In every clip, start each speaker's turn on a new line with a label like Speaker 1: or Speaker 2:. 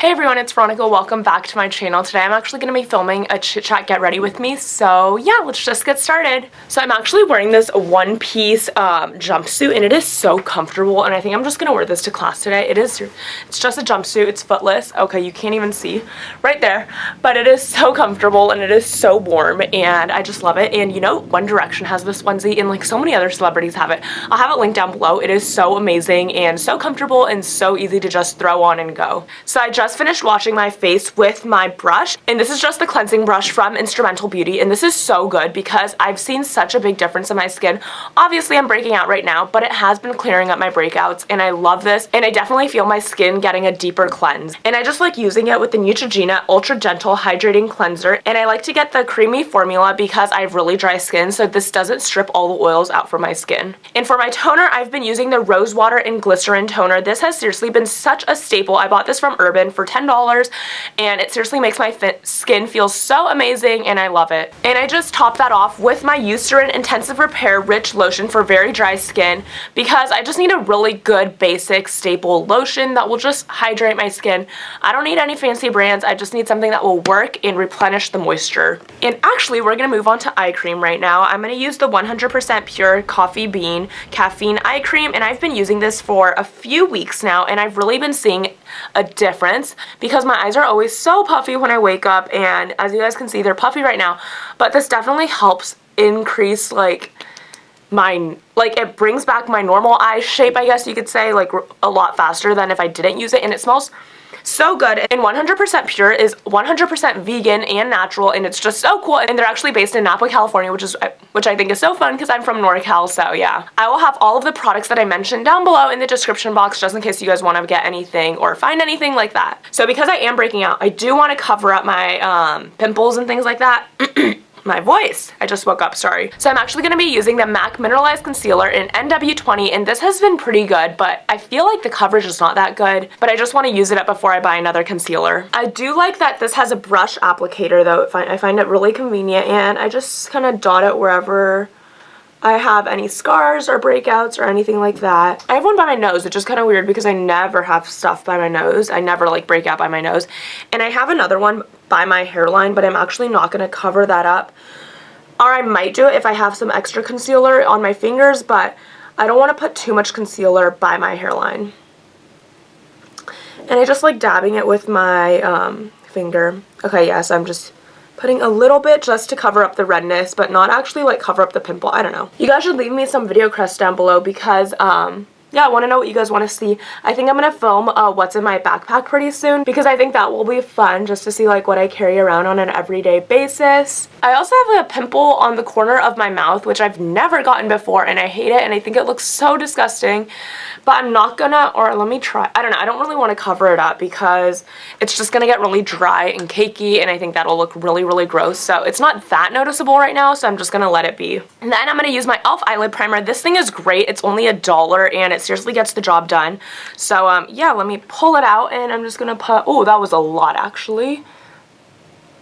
Speaker 1: Hey everyone, it's Veronica. Welcome back to my channel. Today I'm actually going to be filming a chit chat get ready with me. So yeah, let's just get started. So I'm actually wearing this one-piece jumpsuit and it is so comfortable, and I think I'm just going to wear this to class today. It's just a jumpsuit. It's footless. Okay, you can't even see right there, but it is so comfortable and it is so warm and I just love it. And you know, One Direction has this onesie and like so many other celebrities have it. I'll have it linked down below. It is so amazing and so comfortable and so easy to just throw on and go. So I just finished washing my face with my brush, and this is just the cleansing brush from Instrumental Beauty, and this is so good because I've seen such a big difference in my skin. Obviously I'm breaking out right now, but it has been clearing up my breakouts and I love this, and I definitely feel my skin getting a deeper cleanse. And I just like using it with the Neutrogena Ultra Gentle Hydrating Cleanser, and I like to get the creamy formula because I have really dry skin, so this doesn't strip all the oils out from my skin. And for my toner, I've been using the Rosewater and Glycerin toner. This has seriously been such a staple. I bought this from Urban for $10 and it seriously makes my skin feel so amazing and I love it. And I just top that off with my Eucerin Intensive Repair Rich Lotion for very dry skin because I just need a really good basic staple lotion that will just hydrate my skin. I don't need any fancy brands. I just need something that will work and replenish the moisture. And actually we're going to move on to eye cream right now. I'm going to use the 100% pure coffee bean caffeine eye cream, and I've been using this for a few weeks now and I've really been seeing a difference because my eyes are always so puffy when I wake up, and as you guys can see they're puffy right now, but this definitely helps increase it brings back my normal eye shape, I guess you could say, like a lot faster than if I didn't use it, and it smells so good. And 100% pure is 100% vegan and natural, and it's just so cool. And they're actually based in Napa, California, which I think is so fun because I'm from NorCal. So yeah, I will have all of the products that I mentioned down below in the description box just in case you guys want to get anything or find anything like that. So because I am breaking out, I do want to cover up my pimples and things like that. My voice. I just woke up, sorry. So I'm actually going to be using the MAC Mineralized Concealer in NW20, and this has been pretty good, but I feel like the coverage is not that good, but I just want to use it up before I buy another concealer. I do like that this has a brush applicator though. I find it really convenient, and I just kind of dot it wherever I have any scars or breakouts or anything like that. I have one by my nose, which is kind of weird because I never have stuff by my nose. I never like break out by my nose. And I have another one by my hairline, but I'm actually not going to cover that up. Or I might do it if I have some extra concealer on my fingers, but I don't want to put too much concealer by my hairline. And I just like dabbing it with my finger. Okay, yes, I'm just putting a little bit just to cover up the redness, but not actually like cover up the pimple. I don't know. You guys should leave me some video requests down below because yeah, I want to know what you guys want to see. I think I'm going to film what's in my backpack pretty soon because I think that will be fun just to see like what I carry around on an everyday basis. I also have a pimple on the corner of my mouth, which I've never gotten before, and I hate it and I think it looks so disgusting, but I'm not gonna, or let me try. I don't know. I don't really want to cover it up because it's just going to get really dry and cakey, and I think that'll look really, really gross. So it's not that noticeable right now, so I'm just going to let it be. And then I'm going to use my e.l.f. eyelid primer. This thing is great. It's only $1 and it seriously gets the job done. So yeah, let me pull it out and I'm just gonna put, oh, that was a lot actually.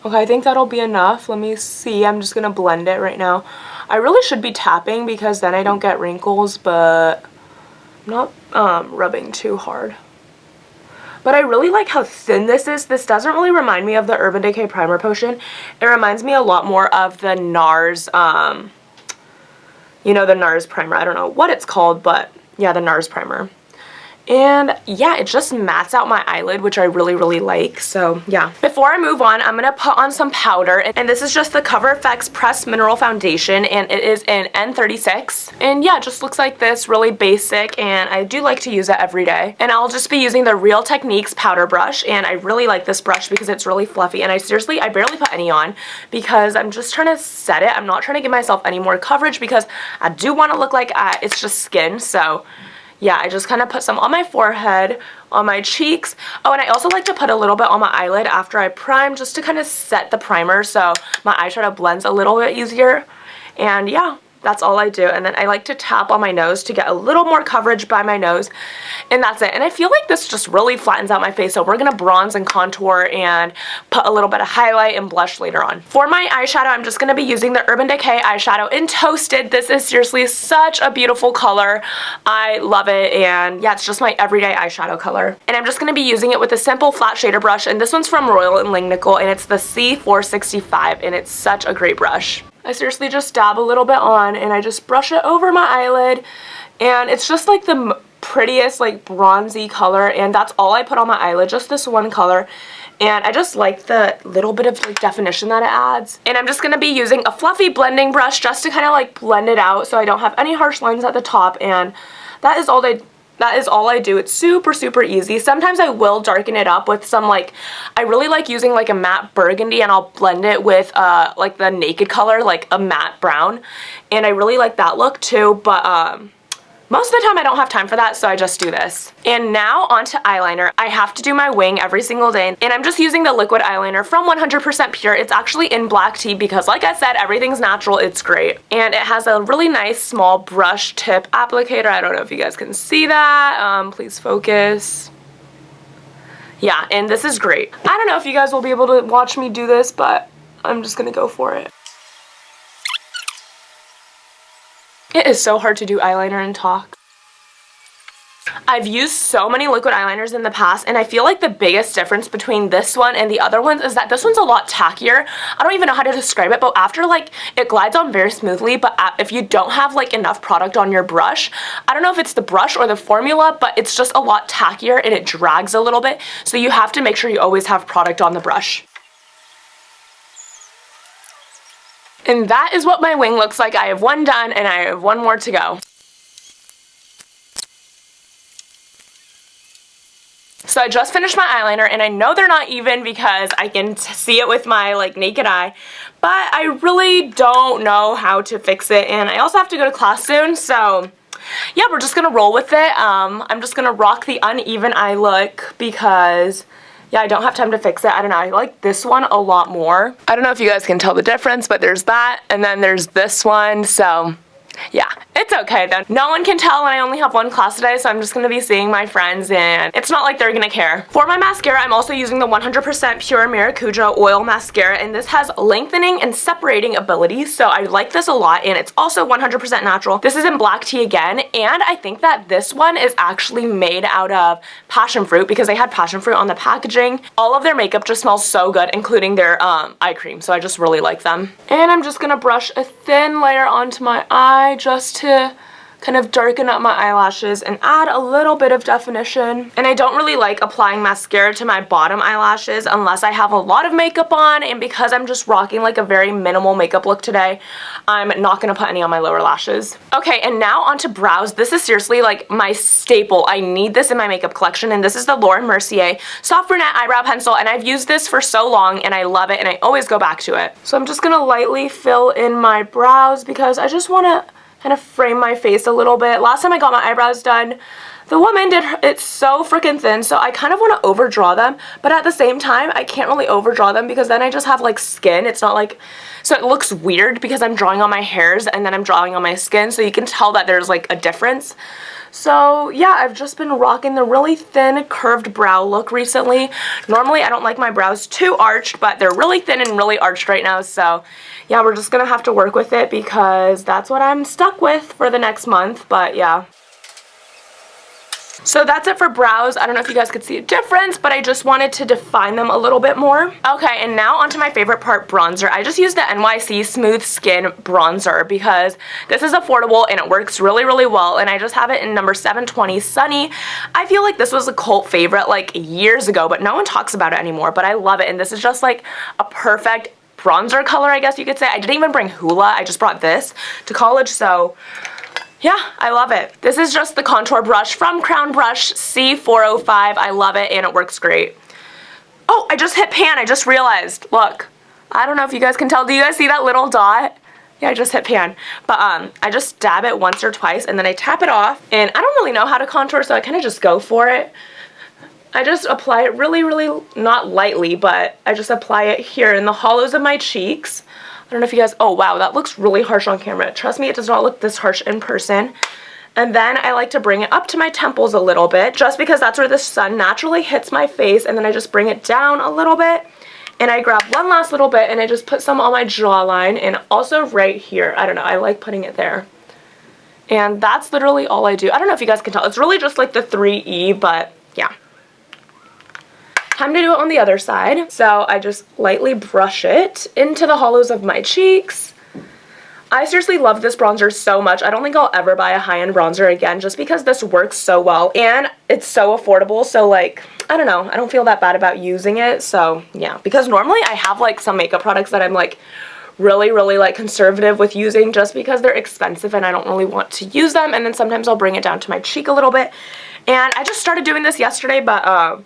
Speaker 1: Okay, I think that'll be enough. Let me see. I'm just gonna blend it right now. I really should be tapping because then I don't get wrinkles, but I'm not rubbing too hard. But I really like how thin this is. This doesn't really remind me of the Urban Decay Primer Potion. It reminds me a lot more of the NARS, you know, the NARS primer. I don't know what it's called, but yeah, the NARS primer. And yeah, it just mats out my eyelid, which I really, really like. So yeah. Before I move on, I'm going to put on some powder. And this is just the Cover FX Pressed Mineral Foundation. And it is in N36. And yeah, it just looks like this, really basic. And I do like to use it every day. And I'll just be using the Real Techniques powder brush. And I really like this brush because it's really fluffy. And I barely put any on because I'm just trying to set it. I'm not trying to give myself any more coverage because I do want to look like it's just skin. So yeah, I just kind of put some on my forehead, on my cheeks. Oh, and I also like to put a little bit on my eyelid after I prime just to kind of set the primer so my eyeshadow blends a little bit easier. And yeah, That's all I do. And then I like to tap on my nose to get a little more coverage by my nose. And that's it. And I feel like this just really flattens out my face. So we're going to bronze and contour and put a little bit of highlight and blush later on. For my eyeshadow, I'm just going to be using the Urban Decay eyeshadow in Toasted. This is seriously such a beautiful color. I love it. And yeah, it's just my everyday eyeshadow color. And I'm just going to be using it with a simple flat shader brush. And this one's from Royal and Langnickel. And it's the C465. And it's such a great brush. I seriously just dab a little bit on and I just brush it over my eyelid, and it's just like the prettiest like bronzy color, and that's all I put on my eyelid, just this one color. And I just like the little bit of like definition that it adds. And I'm just going to be using a fluffy blending brush just to kind of like blend it out so I don't have any harsh lines at the top, and that is all I do. It's super, super easy. Sometimes I will darken it up with some like, I really like using like a matte burgundy, and I'll blend it with like the Naked color, like a matte brown. And I really like that look too, but most of the time I don't have time for that, so I just do this. And now onto eyeliner. I have to do my wing every single day, and I'm just using the liquid eyeliner from 100% Pure. It's actually in black tea because, like I said, everything's natural. It's great. And it has a really nice small brush tip applicator. I don't know if you guys can see that. Please focus. Yeah, and this is great. I don't know if you guys will be able to watch me do this, but I'm just gonna go for it. It is so hard to do eyeliner and talk. I've used so many liquid eyeliners in the past, and I feel like the biggest difference between this one and the other ones is that this one's a lot tackier. I don't even know how to describe it, but after like it glides on very smoothly, but if you don't have like enough product on your brush, I don't know if it's the brush or the formula, but it's just a lot tackier and it drags a little bit, so you have to make sure you always have product on the brush. And that is what my wing looks like. I have one done and I have one more to go. So I just finished my eyeliner, and I know they're not even because I can see it with my like naked eye, but I really don't know how to fix it, and I also have to go to class soon, so yeah, we're just gonna roll with it. I'm just gonna rock the uneven eye look because yeah, I don't have time to fix it. I don't know, I like this one a lot more. I don't know if you guys can tell the difference, but there's that, and then there's this one, so yeah, it's okay then. No one can tell, and I only have one class today, so I'm just going to be seeing my friends, and it's not like they're going to care. For my mascara, I'm also using the 100% Pure Maracuja Oil Mascara, and this has lengthening and separating abilities, so I like this a lot, and it's also 100% natural. This is in black tea again, and I think that this one is actually made out of passion fruit because they had passion fruit on the packaging. All of their makeup just smells so good, including their eye cream, so I just really like them. And I'm just going to brush a thin layer onto my eye just to kind of darken up my eyelashes and add a little bit of definition. And I don't really like applying mascara to my bottom eyelashes unless I have a lot of makeup on, and because I'm just rocking like a very minimal makeup look today, I'm not going to put any on my lower lashes. Okay, and now onto brows. This is seriously like my staple. I need this in my makeup collection, and this is the Mercier Soft Brunette Eyebrow Pencil, and I've used this for so long and I love it, and I always go back to it. So I'm just going to lightly fill in my brows because I just want to kind of frame my face a little bit. Last time I got my eyebrows done, the woman did it so freaking thin, so I kind of want to overdraw them, but at the same time, I can't really overdraw them because then I just have like skin. It's not like, so it looks weird because I'm drawing on my hairs and then I'm drawing on my skin, so you can tell that there's like a difference. So yeah, I've just been rocking the really thin curved brow look recently. Normally I don't like my brows too arched, but they're really thin and really arched right now, so yeah, we're just gonna have to work with it because that's what I'm stuck with for the next month, but yeah. So that's it for brows. I don't know if you guys could see a difference, but I just wanted to define them a little bit more. Okay, and now onto my favorite part, bronzer. I just used the NYC Smooth Skin Bronzer because this is affordable and it works really, really well, and I just have it in number 720 Sunny. I feel like this was a cult favorite like years ago, but no one talks about it anymore, but I love it, and this is just like a perfect bronzer color, I guess you could say. I didn't even bring Hoola. I just brought this to college, so yeah, I love it. This is just the contour brush from Crown Brush C405. I love it, and it works great. Oh, I just hit pan. I just realized. Look, I don't know if you guys can tell. Do you guys see that little dot? Yeah, I just hit pan. But I just dab it once or twice, and then I tap it off. And I don't really know how to contour, so I kind of just go for it. I just apply it really, really, not lightly, but I just apply it here in the hollows of my cheeks. I don't know if you guys, oh wow, that looks really harsh on camera. Trust me, it does not look this harsh in person. And then I like to bring it up to my temples a little bit, just because that's where the sun naturally hits my face, and then I just bring it down a little bit, and I grab one last little bit, and I just put some on my jawline, and also right here. I don't know, I like putting it there. And that's literally all I do. I don't know if you guys can tell. It's really just like the 3E, but yeah. Time to do it on the other side. So I just lightly brush it into the hollows of my cheeks. I seriously love this bronzer so much. I don't think I'll ever buy a high-end bronzer again just because this works so well and it's so affordable. So like, I don't know, I don't feel that bad about using it. So yeah, because normally I have like some makeup products that I'm like really like conservative with using just because they're expensive and I don't really want to use them. And then sometimes I'll bring it down to my cheek a little bit. And I just started doing this yesterday, but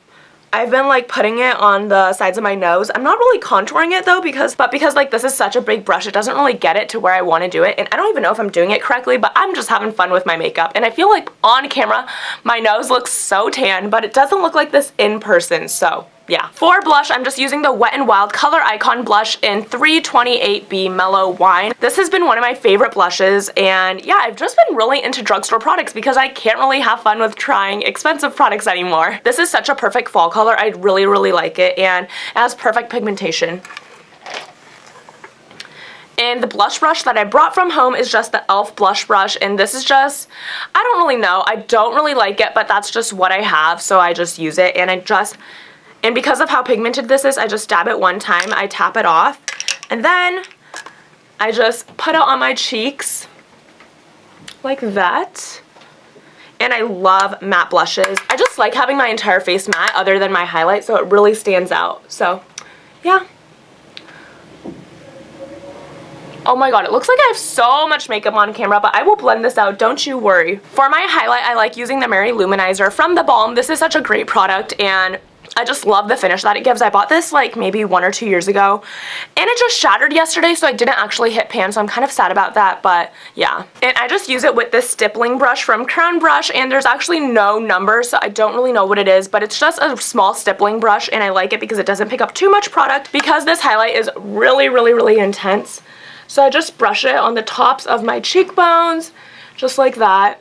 Speaker 1: I've been like putting it on the sides of my nose. I'm not really contouring it though because like this is such a big brush, it doesn't really get it to where I want to do it. And I don't even know if I'm doing it correctly, but I'm just having fun with my makeup. And I feel like on camera, my nose looks so tan, but it doesn't look like this in person, so yeah. For blush, I'm just using the Wet n Wild Color Icon blush in 328B Mellow Wine. This has been one of my favorite blushes, and yeah, I've just been really into drugstore products because I can't really have fun with trying expensive products anymore. This is such a perfect fall color. I really like it, and it has perfect pigmentation. And the blush brush that I brought from home is just the e.l.f. blush brush, and this is just, I don't really know. I don't really like it, but that's just what I have, so I just use it, and because of how pigmented this is, I just dab it one time, I tap it off, and then I just put it on my cheeks like that. And I love matte blushes. I just like having my entire face matte other than my highlight, so it really stands out. So, yeah. Oh my god, it looks like I have so much makeup on camera, but I will blend this out, don't you worry. For my highlight, I like using the Mercier Luminizer from the Balm. This is such a great product, and I just love the finish that it gives. I bought this like maybe 1 or 2 years ago, and it just shattered yesterday, so I didn't actually hit pan, so I'm kind of sad about that, but yeah. And I just use it with this stippling brush from Crown Brush, and there's actually no number, so I don't really know what it is, but it's just a small stippling brush, and I like it because it doesn't pick up too much product because this highlight is really intense. So I just brush it on the tops of my cheekbones, just like that.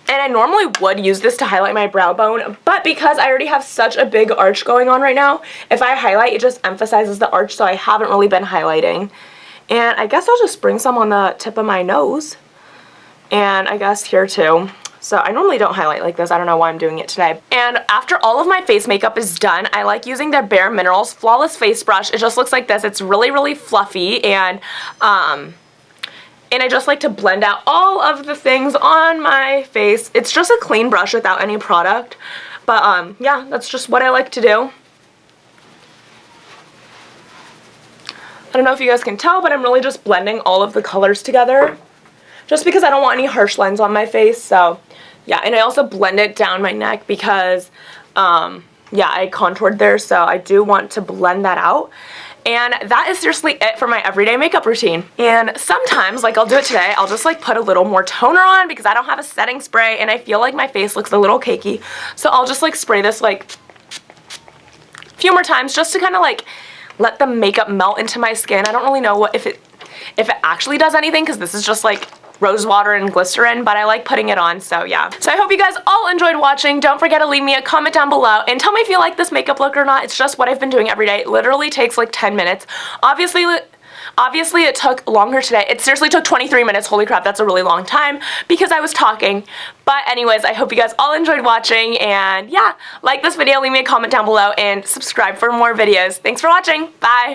Speaker 1: And I normally would use this to highlight my brow bone, but because I already have such a big arch going on right now, if I highlight, it just emphasizes the arch, so I haven't really been highlighting. And I guess I'll just bring some on the tip of my nose, and I guess here too. So I normally don't highlight like this. I don't know why I'm doing it today. And after all of my face makeup is done, I like using their Bare Minerals Flawless Face Brush. It just looks like this. It's really fluffy, and I just like to blend out all of the things on my face. It's just a clean brush without any product. But yeah, that's just what I like to do. I don't know if you guys can tell, but I'm really just blending all of the colors together. Just because I don't want any harsh lines on my face, so yeah. And I also blend it down my neck because, yeah, I contoured there, so I do want to blend that out. And that is seriously it for my everyday makeup routine. And sometimes, like I'll do it today, I'll just like put a little more toner on because I don't have a setting spray and I feel like my face looks a little cakey. So I'll just like spray this like a few more times just to kind of like let the makeup melt into my skin. I don't really know if it actually does anything because this is just like Rosewater and Glycerin, but I like putting it on, so yeah. So I hope you guys all enjoyed watching. Don't forget to leave me a comment down below and tell me if you like this makeup look or not. It's just what I've been doing every day. It literally takes like 10 minutes. Obviously it took longer today. It seriously took 23 minutes. Holy crap, that's a really long time because I was talking. But anyways, I hope you guys all enjoyed watching, and yeah, like this video, leave me a comment down below, and subscribe for more videos. Thanks for watching. Bye!